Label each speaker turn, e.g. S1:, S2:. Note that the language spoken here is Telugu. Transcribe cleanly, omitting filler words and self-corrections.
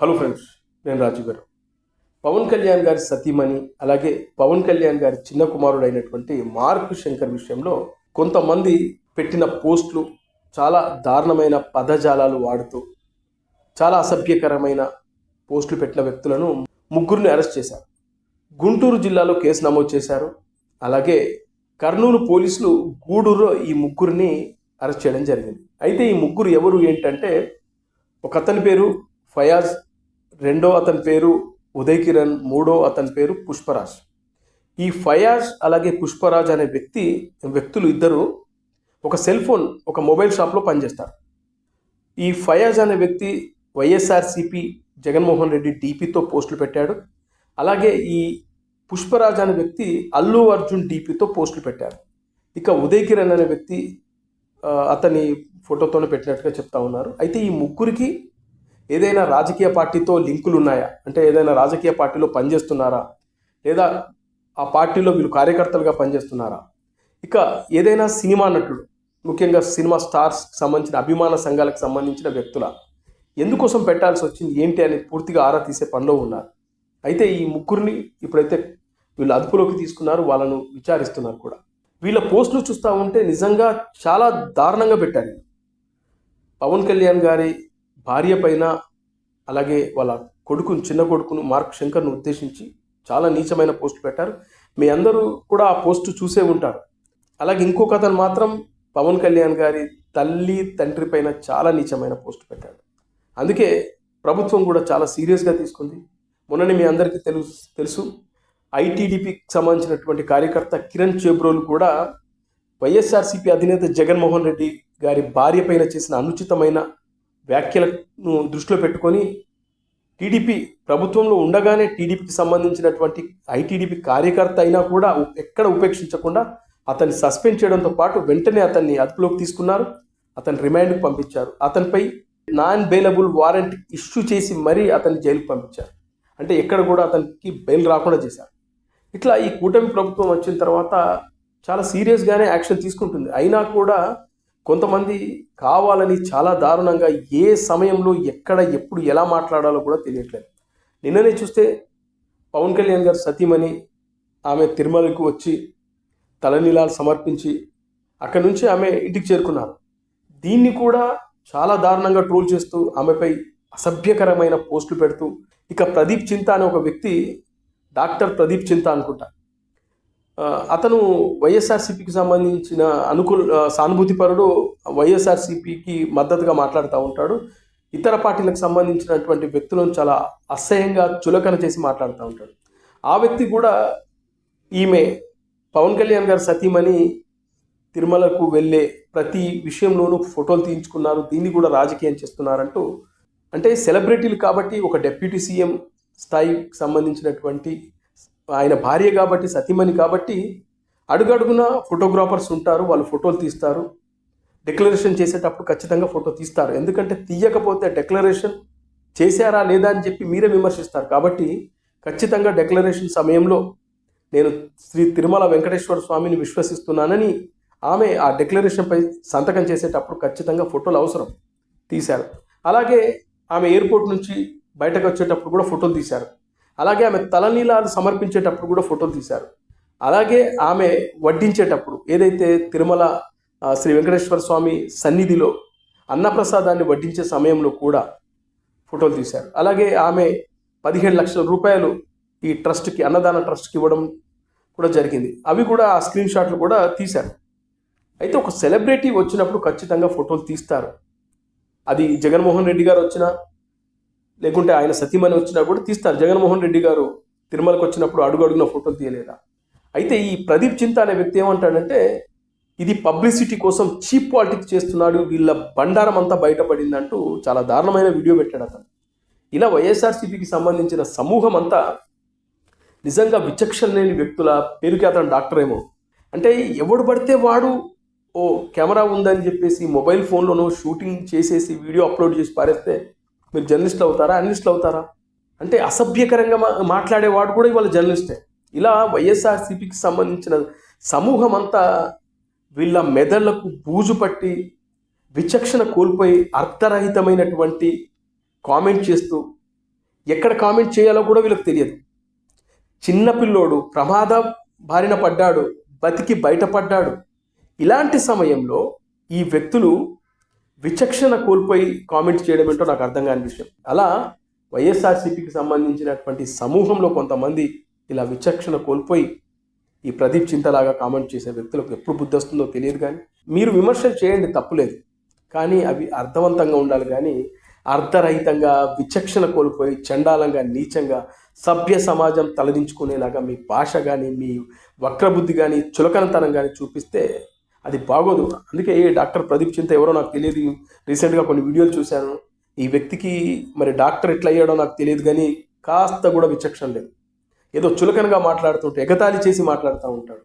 S1: హలో ఫ్రెండ్స్, నేను రాజు గారు. పవన్ కళ్యాణ్ గారి సతీమణి, అలాగే పవన్ కళ్యాణ్ గారి చిన్న కుమారుడు అయినటువంటి మార్క్ శంకర్ విషయంలో కొంతమంది పెట్టిన పోస్టులు చాలా దారుణమైన పదజాలాలు వాడుతూ చాలా అసభ్యకరమైన పోస్టులు పెట్టిన వ్యక్తులను ముగ్గురిని అరెస్ట్ చేశారు. గుంటూరు జిల్లాలో కేసు నమోదు చేశారు. అలాగే కర్నూలు పోలీసులు గూడూరులో ఈ ముగ్గురిని అరెస్ట్ చేయడం జరిగింది. అయితే ఈ ముగ్గురు ఎవరు ఏంటంటే, ఒక అతని పేరు ఫయాజ్, రెండో అతని పేరు ఉదయ్ కిరణ్, మూడో అతని పేరు పుష్పరాజ్. ఈ ఫయాజ్ అలాగే పుష్పరాజ్ అనే వ్యక్తులు ఇద్దరు ఒక సెల్ ఫోన్, ఒక మొబైల్ షాప్లో పనిచేస్తారు. ఈ ఫయాజ్ అనే వ్యక్తి వైఎస్ఆర్సిపి జగన్మోహన్ రెడ్డి డీపీతో పోస్టులు పెట్టాడు. అలాగే ఈ పుష్పరాజ్ అనే వ్యక్తి అల్లు అర్జున్ డీపీతో పోస్టులు పెట్టారు. ఇక ఉదయ్ కిరణ్ అనే వ్యక్తి అతని ఫోటోతోనే పెట్టినట్టుగా చెప్తా ఉన్నారు. అయితే ఈ ముగ్గురికి ఏదైనా రాజకీయ పార్టీతో లింకులు ఉన్నాయా, అంటే ఏదైనా రాజకీయ పార్టీలో పనిచేస్తున్నారా, లేదా ఆ పార్టీలో వీళ్ళు కార్యకర్తలుగా పనిచేస్తున్నారా, ఇక ఏదైనా సినిమా నటుడు, ముఖ్యంగా సినిమా స్టార్స్కి సంబంధించిన అభిమాన సంఘాలకు సంబంధించిన వ్యక్తుల ఎందుకోసం పెట్టాల్సి వచ్చింది ఏంటి అని పూర్తిగా ఆరా తీసే పనిలో ఉన్నారు. అయితే ఈ ముగ్గురిని ఇప్పుడైతే వీళ్ళు అదుపులోకి తీసుకున్నారు, వాళ్ళను విచారిస్తున్నారు కూడా. వీళ్ళ పోస్టులు చూస్తూ ఉంటే నిజంగా చాలా దారుణంగా పెట్టారు. పవన్ కళ్యాణ్ గారి భార్య పైన, అలాగే వాళ్ళ చిన్న కొడుకును మార్క్ శంకర్ను ఉద్దేశించి చాలా నీచమైన పోస్టు పెట్టారు. మీ అందరూ కూడా ఆ పోస్టు చూసే ఉంటారు. అలాగే ఇంకొక అతను మాత్రం పవన్ కళ్యాణ్ గారి తల్లి తండ్రి పైన చాలా నీచమైన పోస్టు పెట్టాడు. అందుకే ప్రభుత్వం కూడా చాలా సీరియస్గా తీసుకుంది. మొన్ననే మీ అందరికీ తెలుసు ఐటీడీపీకి సంబంధించినటువంటి కార్యకర్త కిరణ్ చేబ్రోలు కూడా వైఎస్ఆర్సీపీ అధినేత జగన్మోహన్ రెడ్డి గారి భార్య పైన చేసిన అనుచితమైన వ్యాఖ్యలను దృష్టిలో పెట్టుకొని టీడీపీ ప్రభుత్వంలో ఉండగానే టీడీపీకి సంబంధించినటువంటి ఐటీడీపీ కార్యకర్త అయినా కూడా ఎక్కడ ఉపేక్షించకుండా అతన్ని సస్పెండ్ చేయడంతో పాటు వెంటనే అతన్ని అదుపులోకి తీసుకున్నారు. అతన్ని రిమాండ్కి పంపించారు. అతనిపై నాన్ బెయిలబుల్ వారెంట్ ఇష్యూ చేసి మరీ అతన్ని జైలుకి పంపించారు. అంటే ఎక్కడ కూడా అతనికి బెయిల్ రాకుండా చేశారు. ఇట్లా ఈ కూటమి ప్రభుత్వం వచ్చిన తర్వాత చాలా సీరియస్గానే యాక్షన్ తీసుకుంటుంది. అయినా కూడా కొంతమంది కావాలని చాలా దారుణంగా ఏ సమయంలో ఎక్కడ ఎప్పుడు ఎలా మాట్లాడాలో కూడా తెలియట్లేదు. నిన్ననే చూస్తే పవన్ కళ్యాణ్ గారు సతీమణి ఆమె తిరుమలకు వచ్చి తలనీలాలు సమర్పించి అక్కడి నుంచి ఆమె ఇంటికి చేరుకున్నారు. దీన్ని కూడా చాలా దారుణంగా ట్రోల్ చేస్తూ ఆమెపై అసభ్యకరమైన పోస్టులు పెడుతూ, ఇక ప్రదీప్ చింత అనే ఒక వ్యక్తి, డాక్టర్ ప్రదీప్ చింత అనుకుంటా, అతను వైఎస్ఆర్సీపీకి సంబంధించిన సానుభూతిపరుడు, వైఎస్ఆర్సీపీకి మద్దతుగా మాట్లాడుతూ ఉంటాడు. ఇతర పార్టీలకు సంబంధించినటువంటి వ్యక్తులను చాలా అసహ్యంగా చులకన చేసి మాట్లాడుతూ ఉంటాడు. ఆ వ్యక్తి కూడా ఈమె పవన్ కళ్యాణ్ గారు సతీమణి తిరుమలకు వెళ్ళే ప్రతి విషయంలోనూ ఫోటోలు తీయించుకున్నారు, దీన్ని కూడా రాజకీయం చేస్తున్నారంటూ, అంటే సెలబ్రిటీలు కాబట్టి, ఒక డిప్యూటీ సీఎం స్థాయికి సంబంధించినటువంటి ఆయన భార్య కాబట్టి, సతీమణి కాబట్టి అడుగడుగున ఫోటోగ్రాఫర్స్ ఉంటారు, వాళ్ళు ఫోటోలు తీస్తారు. డిక్లరేషన్ చేసేటప్పుడు ఖచ్చితంగా ఫోటో తీస్తారు. ఎందుకంటే తీయకపోతే డిక్లరేషన్ చేశారా లేదా అని చెప్పి మీరే విమర్శిస్తారు. కాబట్టి ఖచ్చితంగా డిక్లరేషన్ సమయంలో నేను శ్రీ తిరుమల వెంకటేశ్వర స్వామిని విశ్వసిస్తున్నానని ఆమె ఆ డిక్లరేషన్పై సంతకం చేసేటప్పుడు ఖచ్చితంగా ఫోటోలు అవసరం, తీశారు. అలాగే ఆమె ఎయిర్పోర్ట్ నుంచి బయటకు వచ్చేటప్పుడు కూడా ఫోటోలు తీశారు. అలాగే ఆమె తలనీలాలు సమర్పించేటప్పుడు కూడా ఫోటోలు తీశారు. అలాగే ఆమె వడ్డించేటప్పుడు, ఏదైతే తిరుమల శ్రీ వెంకటేశ్వర స్వామి సన్నిధిలో అన్నప్రసాదాన్ని వడ్డించే సమయంలో కూడా ఫోటోలు తీశారు. అలాగే ఆమె 15 లక్షల రూపాయలు ఈ ట్రస్ట్కి, అన్నదాన ట్రస్ట్కి ఇవ్వడం కూడా జరిగింది. అవి కూడా ఆ స్క్రీన్ షాట్లు కూడా తీశారు. అయితే ఒక సెలబ్రిటీ వచ్చినప్పుడు ఖచ్చితంగా ఫోటోలు తీస్తారు. అది జగన్మోహన్ రెడ్డి గారు వచ్చినా, లేకుంటే ఆయన సతీమణి వచ్చినా కూడా తీస్తారు. జగన్మోహన్ రెడ్డి గారు తిరుమలకు వచ్చినప్పుడు అడుగడుగున ఫోటోలు తీయలేదా? అయితే ఈ ప్రదీప్ చింత అనే వ్యక్తి ఏమంటాడంటే, ఇది పబ్లిసిటీ కోసం చీప్ పాలిటిక్స్ చేస్తున్నాడు, వీళ్ళ బండారం అంతా బయటపడిందంటూ చాలా దారుణమైన వీడియో పెట్టాడు అతను. ఇలా వైఎస్ఆర్సీపీకి సంబంధించిన సమూహం అంతా నిజంగా విచక్షణ లేని వ్యక్తుల, పేరుకి అతను డాక్టర్ ఏమో, అంటే ఎవడు పడితే వాడు ఓ కెమెరా ఉందని చెప్పేసి మొబైల్ ఫోన్లోనో షూటింగ్ చేసేసి వీడియో అప్లోడ్ చేసి పారేస్తే మీరు జర్నలిస్టులు అవుతారా, అనలిస్టులు అవుతారా? అంటే అసభ్యకరంగా మాట్లాడేవాడు కూడా ఇవాళ జర్నలిస్టే. ఇలా వైఎస్ఆర్సీపీకి సంబంధించిన సమూహం అంతా వీళ్ళ మెదళ్లకు బూజు పట్టి విచక్షణ కోల్పోయి అర్థరహితమైనటువంటి కామెంట్ చేస్తూ ఎక్కడ కామెంట్ చేయాలో కూడా వీళ్ళకి తెలియదు. చిన్న పిల్లోడు ప్రమాద బారిన పడ్డాడు, బతికి బయటపడ్డాడు. ఇలాంటి సమయంలో ఈ వ్యక్తులు విచక్షణ కోల్పోయి కామెంట్ చేయడం ఏంటో నాకు అర్థం కాని విషయం. అలా వైఎస్ఆర్సీపీకి సంబంధించినటువంటి సమూహంలో కొంతమంది ఇలా విచక్షణ కోల్పోయి ఈ ప్రదీప్ చింతలాగా కామెంట్ చేసే వ్యక్తులకు ఎప్పుడు బుద్ధి వస్తుందో తెలియదు. కానీ మీరు విమర్శలు చేయండి, తప్పులేదు, కానీ అవి అర్థవంతంగా ఉండాలి. కానీ అర్ధరహితంగా విచక్షణ కోల్పోయి చండాలంగా నీచంగా సభ్య సమాజం తలదించుకునేలాగా మీ భాష కానీ మీ వక్రబుద్ధి కానీ చులకనతనం కానీ చూపిస్తే అది బాగోదు. అందుకే డాక్టర్ ప్రదీప్ చింత ఎవరో నాకు తెలియదు. రీసెంట్గా కొన్ని వీడియోలు చూశాను. ఈ వ్యక్తికి మరి డాక్టర్ ఎట్లా అయ్యాడో నాకు తెలియదు, కానీ కాస్త కూడా విచక్షణ లేదు. ఏదో చులకనగా మాట్లాడుతుంటే ఎగతాళి చేసి మాట్లాడుతూ ఉంటాడు.